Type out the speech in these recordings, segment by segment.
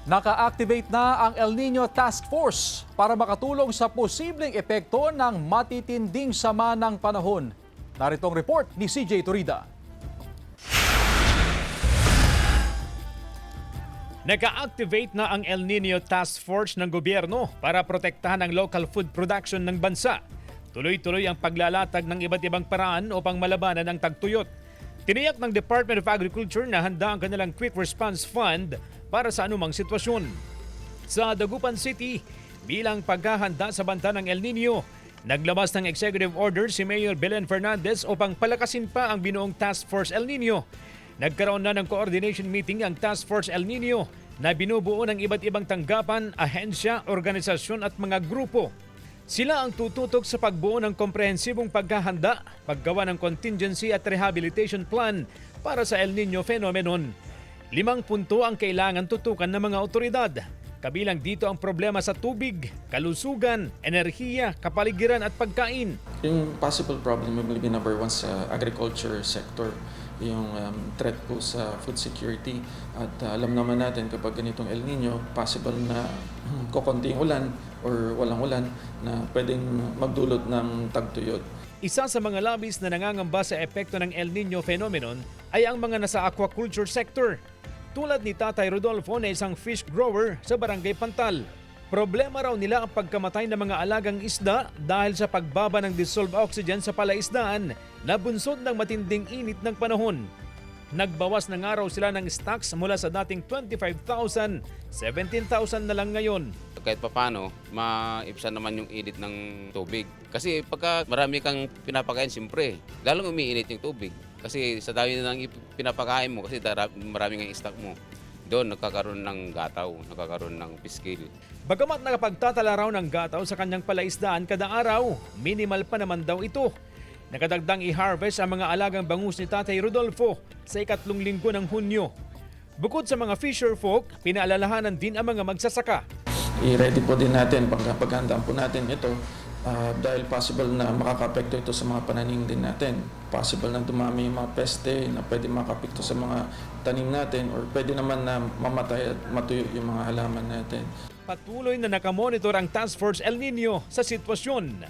Naka-activate na ang El Nino Task Force para makatulong sa posibleng epekto ng matitinding sama ng panahon. Narito ang report ni CJ Turida. Naka-activate na ang El Nino Task Force ng gobyerno para protektahan ang local food production ng bansa. Tuloy-tuloy ang paglalatag ng iba't ibang paraan upang malabanan ang tagtuyot. Tiniyak ng Department of Agriculture na handa ang kanilang Quick Response Fund para sa anumang sitwasyon. Sa Dagupan City, bilang paghahanda sa banta ng El Nino, naglabas ng executive order si Mayor Belen Fernandez upang palakasin pa ang binuong Task Force El Nino. Nagkaroon na ng coordination meeting ang Task Force El Nino na binubuo ng iba't ibang tanggapan, ahensya, organisasyon at mga grupo. Sila ang tututok sa pagbuo ng komprehensibong paghahanda, paggawa ng contingency at rehabilitation plan para sa El Nino phenomenon. 5 punto ang kailangan tutukan ng mga otoridad. Kabilang dito ang problema sa tubig, kalusugan, enerhiya, kapaligiran at pagkain. Yung possible problem will be number one sa agriculture sector, yung threat po sa food security. At alam naman natin kapag ganitong El Nino, possible na kukunting ulan or walang ulan na pwedeng magdulot ng tagtuyot. Isa sa mga labis na nangangamba sa epekto ng El Nino phenomenon ay ang mga nasa aquaculture sector. Tulad ni Tatay Rodolfo na isang fish grower sa Barangay Pantal. Problema raw nila ang pagkamatay ng mga alagang isda dahil sa pagbaba ng dissolved oxygen sa palaisdaan na bunsod ng matinding init ng panahon. Nagbawas na nga raw sila ng stocks mula sa dating 25,000, 17,000 na lang ngayon. Kahit papano, maibsan naman yung init ng tubig. Kasi pagka marami kang pinapakain, siyempre, lalong umiinit yung tubig. Kasi sa dami na ng pinapakain mo, kasi marami ng stock mo, doon nagkakaroon ng gataw, nagkakaroon ng piskil. Bagamat nakapagtatala raw ng gataw sa kanyang palaisdaan kada araw, minimal pa naman daw ito. Nakadagdang i-harvest ang mga alagang bangus ni Tatay Rodolfo sa 2 linggo ng Hunyo. Bukod sa mga fisher folk, pinaalalahanan din ang mga magsasaka. I-ready po din natin, paghandaan po natin ito dahil possible na makakapekto ito sa mga pananim din natin. Possible na dumami yung mga peste na pwede makapekto sa mga tanim natin or pwede naman na mamatay at matuyo yung mga halaman natin. Patuloy na nakamonitor ang Task Force El Nino sa sitwasyon.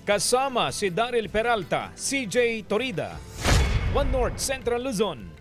Kasama si Daryl Peralta, CJ Torida, One North Central Luzon.